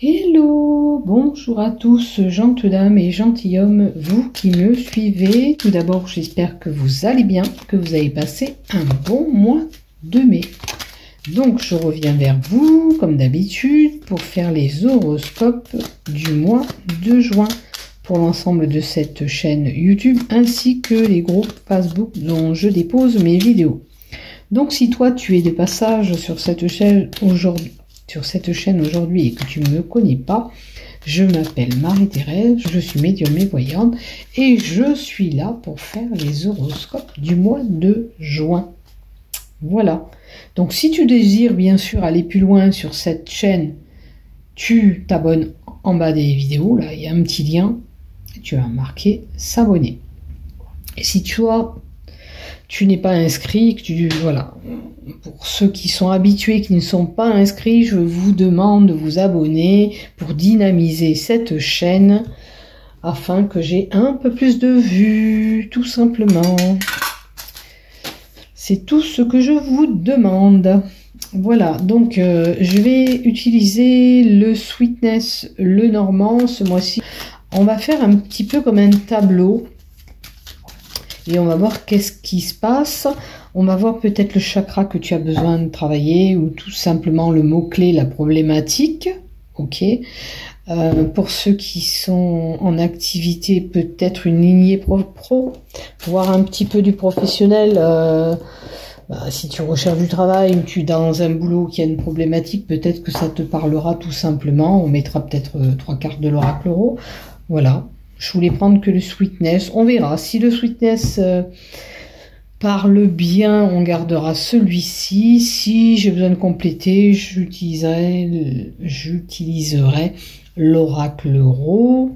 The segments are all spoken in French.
Hello, bonjour à tous, gentes dames et gentilshommes, vous qui me suivez. Tout d'abord, j'espère que vous allez bien, que vous avez passé un bon mois de mai. Donc, je reviens vers vous, comme d'habitude, pour faire les horoscopes du mois de juin pour l'ensemble de cette chaîne YouTube, ainsi que les groupes Facebook dont je dépose mes vidéos. Donc, si toi, tu es de passage sur cette chaîne aujourd'hui, et que tu ne me connais pas, je m'appelle Marie-Thérèse, je suis médium et voyante et je suis là pour faire les horoscopes du mois de juin. Voilà. Donc si tu désires bien sûr aller plus loin sur cette chaîne, tu t'abonnes en bas des vidéos, là il y a un petit lien, tu vas marquer s'abonner. Et si tu n'es pas inscrit, voilà. Pour ceux qui sont habitués, qui ne sont pas inscrits, je vous demande de vous abonner pour dynamiser cette chaîne afin que j'ai un peu plus de vues, tout simplement. C'est tout ce que je vous demande. Voilà, donc je vais utiliser le Sweetness Le Normand ce mois-ci. On va faire un petit peu comme un tableau. Et on va voir qu'est-ce qui se passe. On va voir peut-être le chakra que tu as besoin de travailler ou tout simplement le mot-clé, la problématique. Ok. Pour ceux qui sont en activité, peut-être une lignée pro, voir un petit peu du professionnel. Si tu recherches du travail ou tu es dans un boulot qui a une problématique, peut-être que ça te parlera tout simplement. On mettra peut-être 3 cartes de l'oracle euro. Voilà. Je voulais prendre que le Sweetness. On verra. Si le Sweetness parle bien, on gardera celui-ci. Si j'ai besoin de compléter, j'utiliserai l'oracle euro.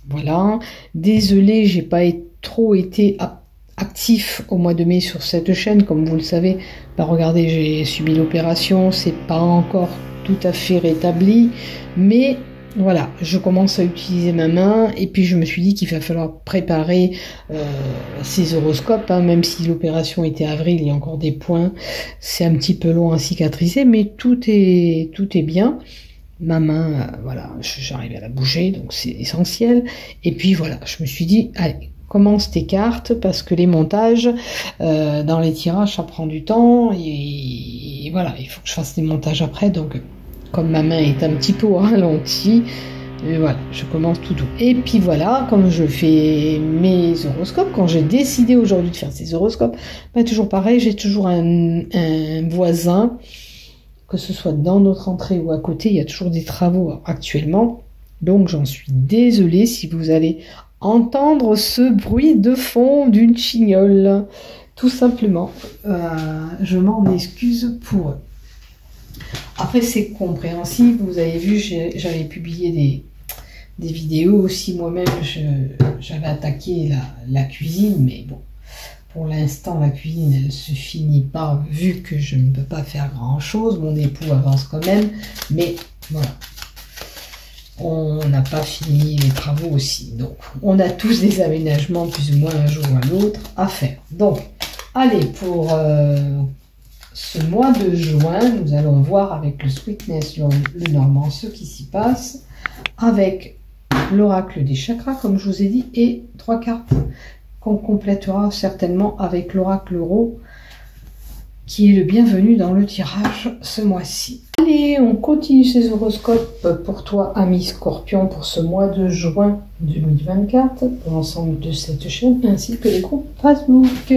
Voilà. Désolée, j'ai pas trop été actif au mois de mai sur cette chaîne. Comme vous le savez, regardez, j'ai subi l'opération. C'est pas encore tout à fait rétabli. Mais voilà, je commence à utiliser ma main et puis je me suis dit qu'il va falloir préparer ces horoscopes, hein, même si l'opération était avril, il y a encore des points, c'est un petit peu long à cicatriser, mais tout est bien. Ma main, voilà, j'arrive à la bouger, donc c'est essentiel. Et puis voilà, je me suis dit, allez, commence tes cartes parce que les montages, dans les tirages, ça prend du temps et voilà, il faut que je fasse des montages après, donc comme ma main est un petit peu ralentie, voilà, je commence tout doux. Et puis voilà, comme je fais mes horoscopes, quand j'ai décidé aujourd'hui de faire ces horoscopes, toujours pareil, j'ai toujours un voisin, que ce soit dans notre entrée ou à côté, il y a toujours des travaux actuellement. Donc j'en suis désolée si vous allez entendre ce bruit de fond d'une chignole. Tout simplement, je m'en excuse pour eux. Après, c'est compréhensible. Vous avez vu, j'avais publié des vidéos aussi. Moi-même, j'avais attaqué la cuisine. Mais bon, pour l'instant, la cuisine, elle se finit pas, vu que je ne peux pas faire grand-chose. Mon époux avance quand même. Mais voilà, on n'a pas fini les travaux aussi. Donc, on a tous des aménagements, plus ou moins un jour ou à l'autre, à faire. Donc, allez, pour ce mois de juin, nous allons voir avec le Sweetness Le Normand ce qui s'y passe, avec l'oracle des chakras, comme je vous ai dit, et 3 cartes qu'on complétera certainement avec l'oracle euro, qui est le bienvenu dans le tirage ce mois-ci. Allez, on continue ces horoscopes pour toi, ami Scorpion, pour ce mois de juin 2024, pour l'ensemble de cette chaîne, ainsi que les groupes Facebook.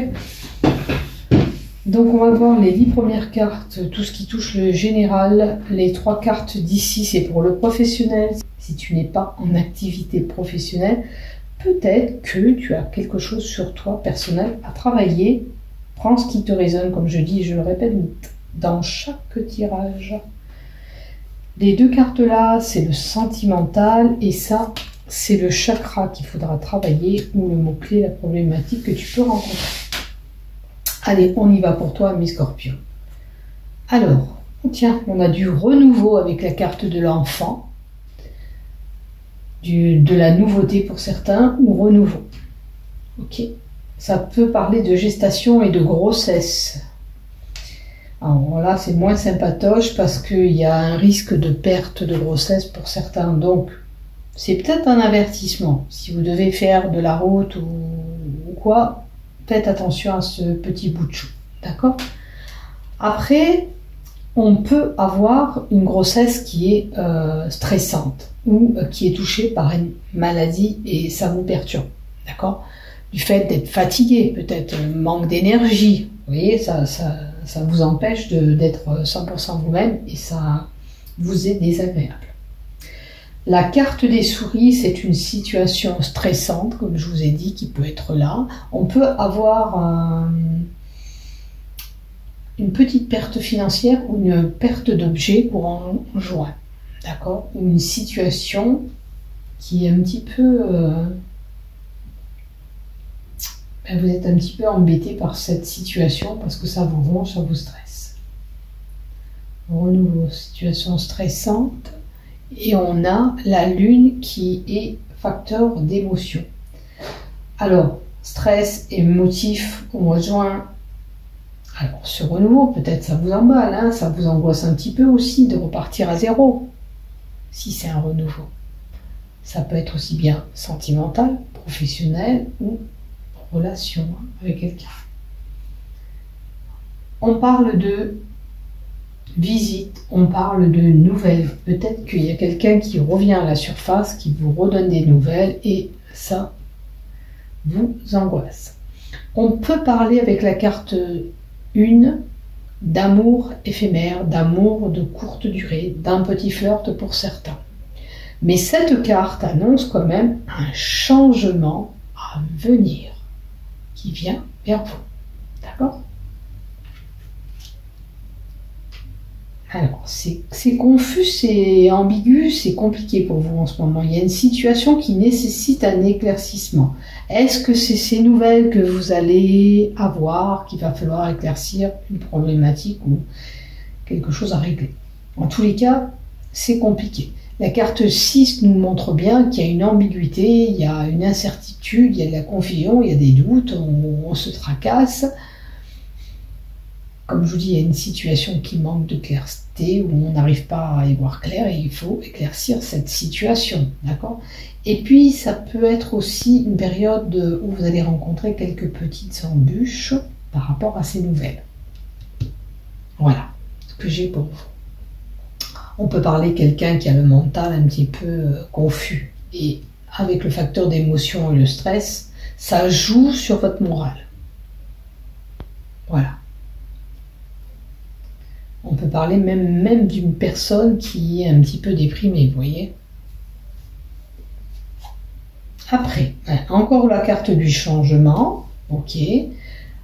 Donc on va voir les 10 premières cartes, tout ce qui touche le général. Les 3 cartes d'ici, c'est pour le professionnel. Si tu n'es pas en activité professionnelle, peut-être que tu as quelque chose sur toi personnel à travailler. Prends ce qui te résonne, comme je dis et je le répète, dans chaque tirage. Les 2 cartes là, c'est le sentimental et ça, c'est le chakra qu'il faudra travailler ou le mot-clé, la problématique que tu peux rencontrer. Allez, on y va pour toi, mes scorpions. Alors, tiens, on a du renouveau avec la carte de l'enfant, de la nouveauté pour certains, ou renouveau. Ok, ça peut parler de gestation et de grossesse. Alors là, c'est moins sympatoche parce qu'il y a un risque de perte de grossesse pour certains. Donc, c'est peut-être un avertissement. Si vous devez faire de la route ou quoi, faites attention à ce petit bout de chou. D'accord? Après, on peut avoir une grossesse qui est stressante ou qui est touchée par une maladie et ça vous perturbe. D'accord? Du fait d'être fatigué, peut-être manque d'énergie. Vous voyez, ça vous empêche d'être 100% vous-même et ça vous est désagréable. La carte des souris, c'est une situation stressante, comme je vous ai dit, qui peut être là. On peut avoir une petite perte financière ou une perte d'objet courant juin. D'accord? Ou une situation qui est un petit peu... vous êtes un petit peu embêté par cette situation parce que ça vous ronge, ça vous stresse. Renouveau, situation stressante. Et on a la lune qui est facteur d'émotion. Alors, stress et motif au mois de juin. Alors, ce renouveau, peut-être ça vous emballe, hein, ça vous angoisse un petit peu aussi de repartir à zéro. Si c'est un renouveau. Ça peut être aussi bien sentimental, professionnel ou relation avec quelqu'un. On parle de visite, on parle de nouvelles. Peut-être qu'il y a quelqu'un qui revient à la surface, qui vous redonne des nouvelles et ça vous angoisse. On peut parler avec la carte 1 d'amour éphémère, d'amour de courte durée, d'un petit flirt pour certains. Mais cette carte annonce quand même un changement à venir qui vient vers vous. D'accord? Alors, c'est confus, c'est ambigu, c'est compliqué pour vous en ce moment. Il y a une situation qui nécessite un éclaircissement. Est-ce que c'est ces nouvelles que vous allez avoir qu'il va falloir éclaircir une problématique ou quelque chose à régler? En tous les cas, c'est compliqué. La carte 6 nous montre bien qu'il y a une ambiguïté, il y a une incertitude, il y a de la confusion, il y a des doutes, on se tracasse. Comme je vous dis, il y a une situation qui manque de clarté, où on n'arrive pas à y voir clair et il faut éclaircir cette situation. D'accord? Et puis, ça peut être aussi une période où vous allez rencontrer quelques petites embûches par rapport à ces nouvelles. Voilà ce que j'ai pour vous. On peut parler de quelqu'un qui a le mental un petit peu confus. Et avec le facteur d'émotion et le stress, ça joue sur votre morale. Voilà. On peut parler même d'une personne qui est un petit peu déprimée, vous voyez. Après, encore la carte du changement. Ok.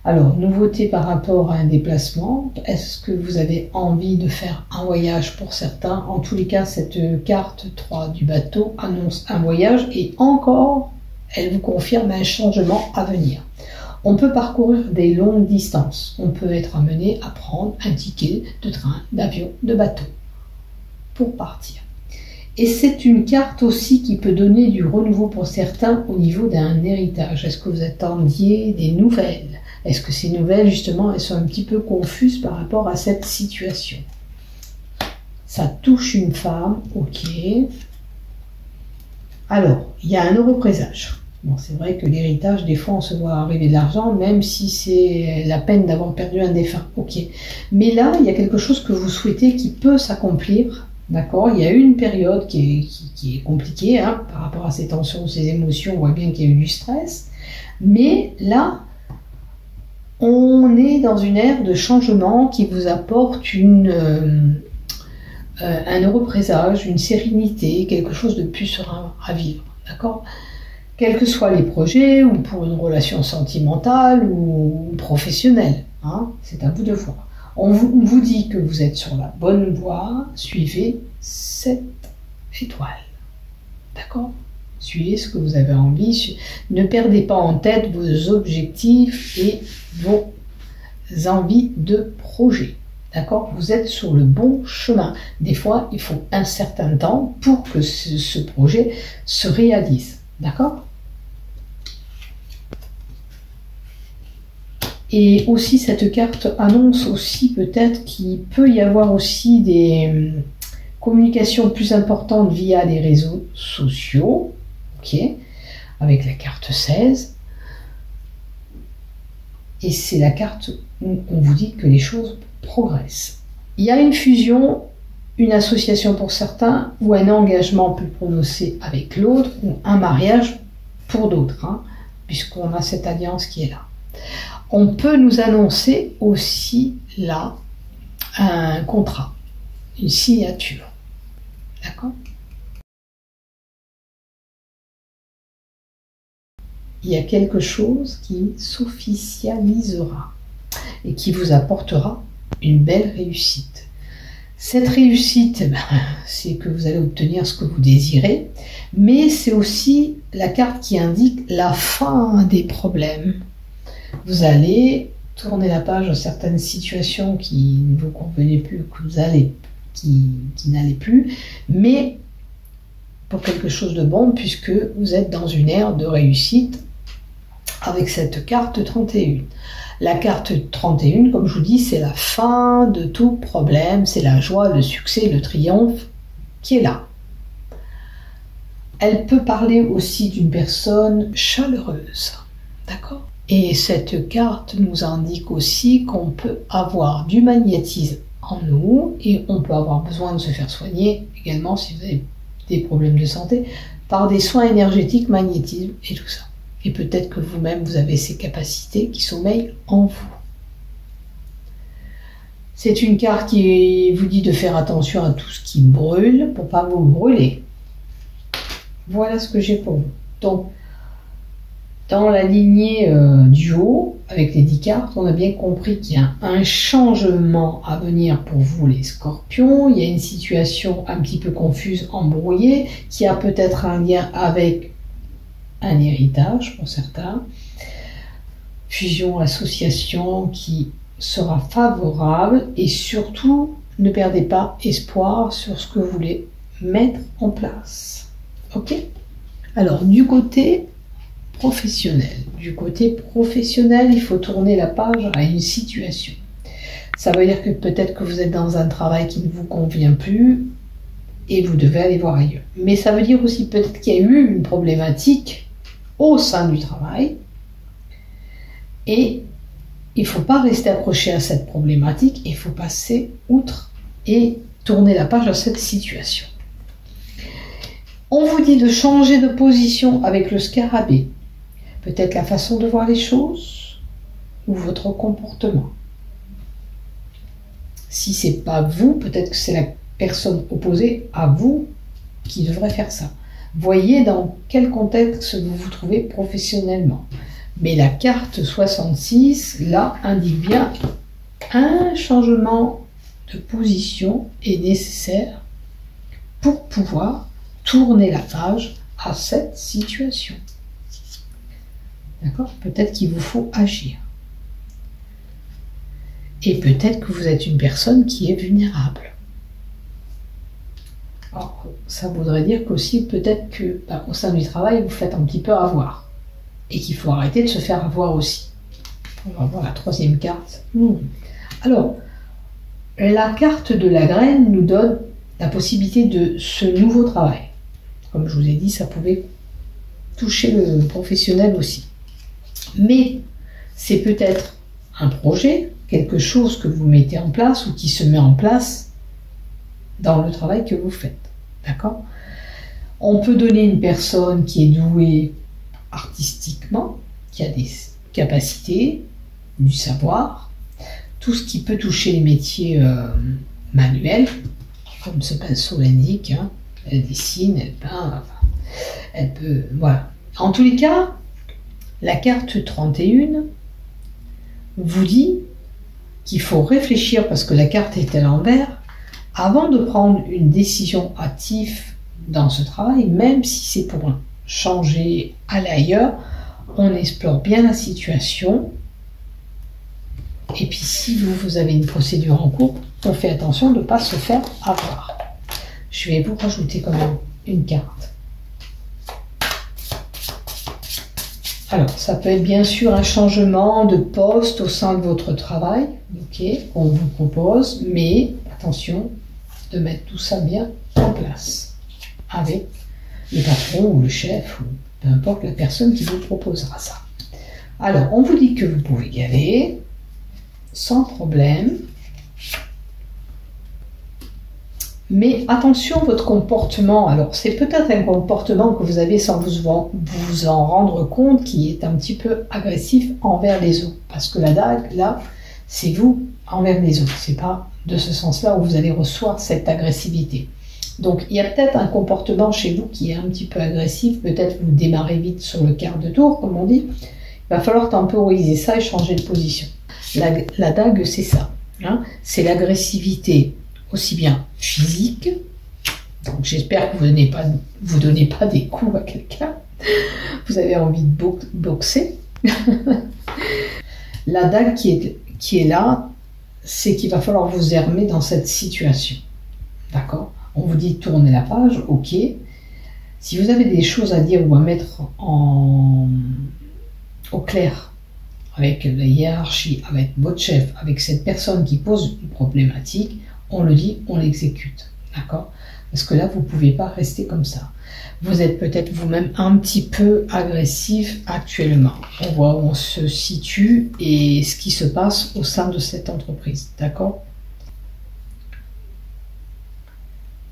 Alors, nouveauté par rapport à un déplacement. Est-ce que vous avez envie de faire un voyage pour certains? En tous les cas, cette carte 3 du bateau annonce un voyage et encore, elle vous confirme un changement à venir. On peut parcourir des longues distances. On peut être amené à prendre un ticket de train, d'avion, de bateau pour partir. Et c'est une carte aussi qui peut donner du renouveau pour certains au niveau d'un héritage. Est-ce que vous attendiez des nouvelles? Est-ce que ces nouvelles, justement, elles sont un petit peu confuses par rapport à cette situation? Ça touche une femme, ok. Alors, il y a un heureux présage. Bon, c'est vrai que l'héritage, des fois, on se voit arriver de l'argent, même si c'est la peine d'avoir perdu un défunt. Ok. Mais là, il y a quelque chose que vous souhaitez qui peut s'accomplir. D'accord? Il y a eu une période qui est compliquée, hein, par rapport à ces tensions, ces émotions. On voit bien qu'il y a eu du stress. Mais là, on est dans une ère de changement qui vous apporte un heureux présage, une sérénité, quelque chose de plus serein à vivre. D'accord? Quels que soient les projets, ou pour une relation sentimentale ou professionnelle, hein, c'est à vous de voir. On vous dit que vous êtes sur la bonne voie, suivez cette étoile. D'accord? Suivez ce que vous avez envie, ne perdez pas en tête vos objectifs et vos envies de projet. D'accord? Vous êtes sur le bon chemin. Des fois, il faut un certain temps pour que ce projet se réalise. D'accord? Et aussi, cette carte annonce aussi peut-être qu'il peut y avoir aussi des communications plus importantes via les réseaux sociaux, ok, avec la carte 16. Et c'est la carte où on vous dit que les choses progressent. Il y a une fusion, une association pour certains, ou un engagement plus prononcé avec l'autre, ou un mariage pour d'autres, hein, puisqu'on a cette alliance qui est là. On peut nous annoncer aussi là un contrat, une signature. D'accord ? Il y a quelque chose qui s'officialisera et qui vous apportera une belle réussite. Cette réussite, c'est que vous allez obtenir ce que vous désirez, mais c'est aussi la carte qui indique la fin des problèmes. Vous allez tourner la page de certaines situations qui ne vous convenaient plus, qui n'allaient plus, mais pour quelque chose de bon, puisque vous êtes dans une ère de réussite avec cette carte 31. La carte 31, comme je vous dis, c'est la fin de tout problème, c'est la joie, le succès, le triomphe qui est là. Elle peut parler aussi d'une personne chaleureuse, d'accord ? Et cette carte nous indique aussi qu'on peut avoir du magnétisme en nous et on peut avoir besoin de se faire soigner également si vous avez des problèmes de santé par des soins énergétiques, magnétisme et tout ça. Et peut-être que vous-même, vous avez ces capacités qui sommeillent en vous. C'est une carte qui vous dit de faire attention à tout ce qui brûle pour ne pas vous brûler. Voilà ce que j'ai pour vous. Donc, dans la lignée du haut, avec les 10 cartes, on a bien compris qu'il y a un changement à venir pour vous les scorpions. Il y a une situation un petit peu confuse, embrouillée, qui a peut-être un lien avec un héritage pour certains. Fusion, association qui sera favorable et surtout, ne perdez pas espoir sur ce que vous voulez mettre en place. Ok ? Alors, du côté professionnel. Du côté professionnel, il faut tourner la page à une situation. Ça veut dire que peut-être que vous êtes dans un travail qui ne vous convient plus et vous devez aller voir ailleurs. Mais ça veut dire aussi peut-être qu'il y a eu une problématique au sein du travail et il ne faut pas rester accroché à cette problématique, il faut passer outre et tourner la page à cette situation. On vous dit de changer de position avec le scarabée. Peut-être la façon de voir les choses ou votre comportement. Si ce n'est pas vous, peut-être que c'est la personne opposée à vous qui devrait faire ça. Voyez dans quel contexte vous vous trouvez professionnellement. Mais la carte 66, là, indique bien un changement de position est nécessaire pour pouvoir tourner la page à cette situation. D'accord ? Peut-être qu'il vous faut agir. Et peut-être que vous êtes une personne qui est vulnérable. Alors, ça voudrait dire qu'aussi, peut-être que au sein du travail, vous faites un petit peu avoir. Et qu'il faut arrêter de se faire avoir aussi. On va voir la troisième carte. Alors, la carte de la graine nous donne la possibilité de ce nouveau travail. Comme je vous ai dit, ça pouvait toucher le professionnel aussi. Mais c'est peut-être un projet, quelque chose que vous mettez en place ou qui se met en place dans le travail que vous faites. D'accord ? On peut donner une personne qui est douée artistiquement, qui a des capacités, du savoir, tout ce qui peut toucher les métiers manuels, comme ce pinceau l'indique, hein. Elle dessine, elle peint, enfin, elle peut... Voilà. En tous les cas, la carte 31 vous dit qu'il faut réfléchir, parce que la carte est à l'envers, avant de prendre une décision active dans ce travail, même si c'est pour changer, aller ailleurs, on explore bien la situation. Et puis si vous avez une procédure en cours, on fait attention de ne pas se faire avoir. Je vais vous rajouter quand même une carte. Alors, ça peut être bien sûr un changement de poste au sein de votre travail, ok, qu'on vous propose, mais attention de mettre tout ça bien en place avec le patron ou le chef ou peu importe la personne qui vous proposera ça. Alors, on vous dit que vous pouvez y aller sans problème. Mais attention, votre comportement, alors c'est peut-être un comportement que vous avez sans vous en rendre compte qui est un petit peu agressif envers les autres. Parce que la dague, là, c'est vous envers les autres. C'est pas de ce sens-là où vous allez recevoir cette agressivité. Donc il y a peut-être un comportement chez vous qui est un petit peu agressif. Peut-être vous démarrez vite sur le quart de tour, comme on dit. Il va falloir temporiser ça et changer de position. La dague, c'est ça. Hein, c'est l'agressivité aussi bien physique, donc j'espère que vous ne donnez pas des coups à quelqu'un, vous avez envie de boxer. La dague qui est là, c'est qu'il va falloir vous armer dans cette situation. D'accord? On vous dit tournez la page, ok. Si vous avez des choses à dire ou à mettre au clair avec la hiérarchie, avec votre chef, avec cette personne qui pose une problématique, on le dit, on l'exécute, d'accord? Parce que là, vous ne pouvez pas rester comme ça. Vous êtes peut-être vous-même un petit peu agressif actuellement. On voit où on se situe et ce qui se passe au sein de cette entreprise, d'accord?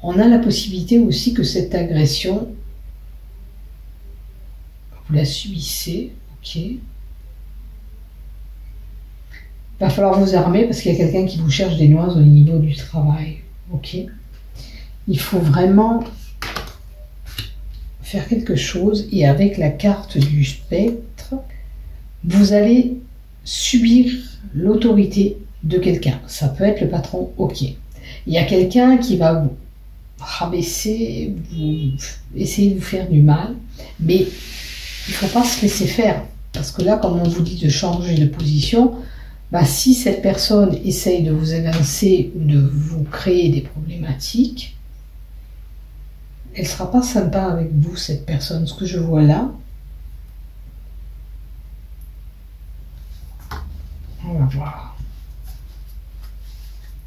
On a la possibilité aussi que cette agression, vous la subissez, ok? Il va falloir vous armer parce qu'il y a quelqu'un qui vous cherche des noises au niveau du travail. Ok. Il faut vraiment faire quelque chose et avec la carte du spectre, vous allez subir l'autorité de quelqu'un. Ça peut être le patron, ok. Il y a quelqu'un qui va vous rabaisser, essayer de vous faire du mal, mais il ne faut pas se laisser faire. Parce que là, comme on vous dit de changer de position, bah, si cette personne essaye de vous évincer ou de vous créer des problématiques, elle ne sera pas sympa avec vous, cette personne. Ce que je vois là, on va voir.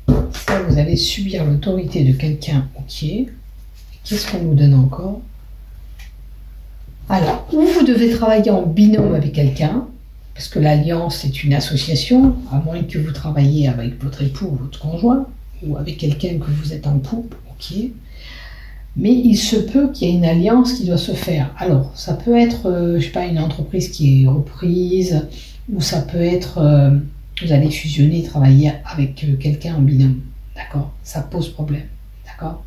Ça, vous allez subir l'autorité de quelqu'un, ok. Qu'est-ce qu'on nous donne encore? Alors, ou vous devez travailler en binôme avec quelqu'un, parce que l'alliance est une association, à moins que vous travailliez avec votre époux ou votre conjoint, ou avec quelqu'un que vous êtes en couple, ok. Mais il se peut qu'il y ait une alliance qui doit se faire. Alors, ça peut être, je sais pas, une entreprise qui est reprise, ou ça peut être, vous allez fusionner, travailler avec quelqu'un en binôme, d'accord? Ça pose problème, d'accord?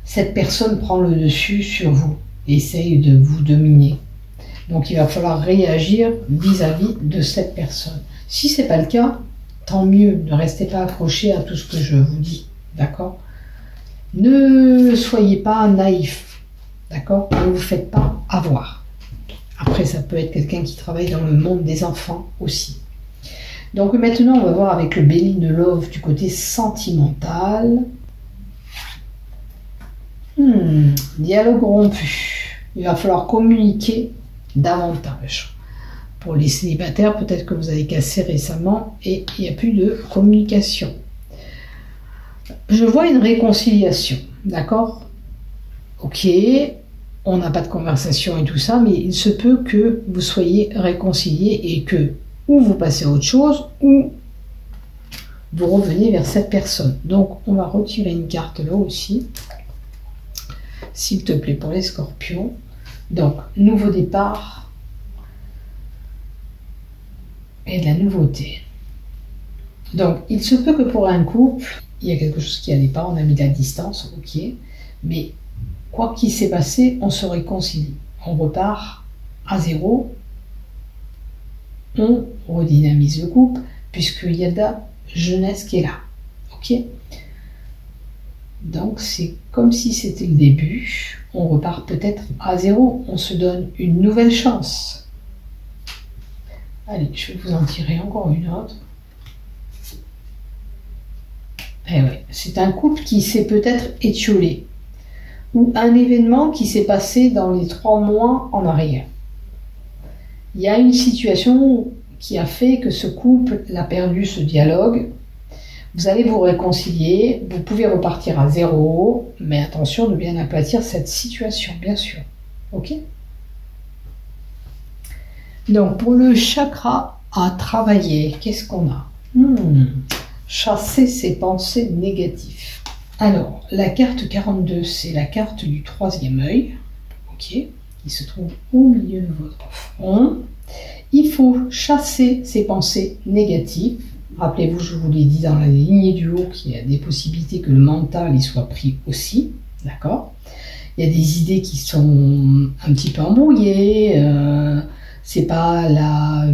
Cette personne prend le dessus sur vous, et essaye de vous dominer. Donc il va falloir réagir vis-à-vis de cette personne. Si ce n'est pas le cas, tant mieux, ne restez pas accroché à tout ce que je vous dis, d'accord? Ne soyez pas naïf, d'accord? Ne vous faites pas avoir. Après, ça peut être quelqu'un qui travaille dans le monde des enfants aussi. Donc maintenant, on va voir avec le Béline de Love du côté sentimental. Dialogue rompu. Il va falloir communiquer davantage. Pour les célibataires, peut-être que vous avez cassé récemment et il n'y a plus de communication. Je vois une réconciliation, d'accord? Ok, on n'a pas de conversation et tout ça, mais il se peut que vous soyez réconciliés et que ou vous passez à autre chose ou vous revenez vers cette personne. Donc, on va retirer une carte là aussi, s'il te plaît, pour les scorpions. Donc, nouveau départ et de la nouveauté. Donc, il se peut que pour un couple, il y a quelque chose qui n'allait pas, on a mis de la distance, ok, mais quoi qu'il s'est passé, on se réconcilie. On repart à zéro, on redynamise le couple, puisqu'il y a de la jeunesse qui est là, ok. Donc, c'est comme si c'était le début, on repart peut-être à zéro, on se donne une nouvelle chance. Allez, je vais vous en tirer encore une autre. Eh oui, c'est un couple qui s'est peut-être étiolé, ou un événement qui s'est passé dans les 3 mois en arrière. Il y a une situation qui a fait que ce couple a perdu ce dialogue. Vous allez vous réconcilier, vous pouvez repartir à zéro, mais attention de bien aplatir cette situation, bien sûr. Ok? Donc, pour le chakra à travailler, qu'est-ce qu'on a? Chasser ses pensées négatives. Alors, la carte 42, c'est la carte du troisième œil, ok, qui se trouve au milieu de votre front. Il faut chasser ses pensées négatives. Rappelez-vous, je vous l'ai dit dans la lignée du haut qu'il y a des possibilités que le mental y soit pris aussi, d'accord? Il y a des idées qui sont un petit peu embrouillées, c'est pas la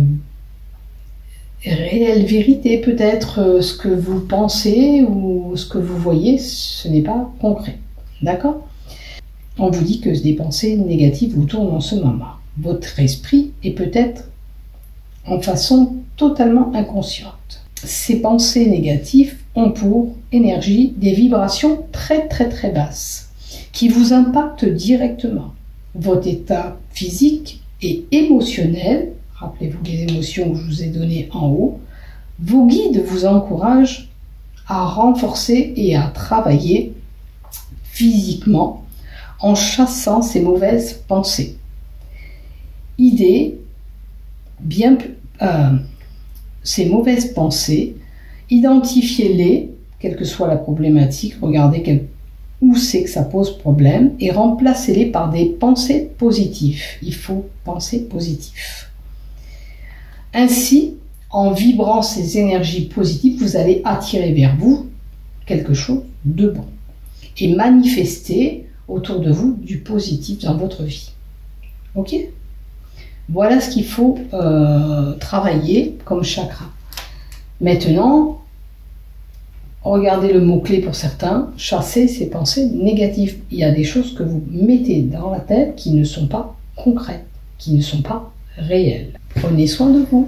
réelle vérité peut-être, ce que vous pensez ou ce que vous voyez, ce n'est pas concret, d'accord? On vous dit que des pensées négatives vous tournent en ce moment. Votre esprit est peut-être en façon totalement inconsciente. Ces pensées négatives ont pour énergie des vibrations très très très basses qui vous impactent directement. Votre état physique et émotionnel, rappelez-vous les émotions que je vous ai données en haut, vos guides vous encouragent à renforcer et à travailler physiquement en chassant ces mauvaises pensées. Ces mauvaises pensées, identifiez-les, quelle que soit la problématique, regardez où c'est que ça pose problème et remplacez-les par des pensées positives. Il faut penser positif. Ainsi, en vibrant ces énergies positives, vous allez attirer vers vous quelque chose de bon et manifester autour de vous du positif dans votre vie. Ok ? Voilà ce qu'il faut travailler comme chakra. Maintenant, regardez le mot-clé pour certains, chasser ces pensées négatives. Il y a des choses que vous mettez dans la tête qui ne sont pas concrètes, qui ne sont pas réelles. Prenez soin de vous.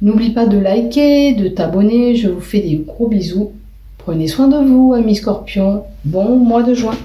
N'oublie pas de liker, de t'abonner. Je vous fais des gros bisous. Prenez soin de vous, amis Scorpions. Bon mois de juin.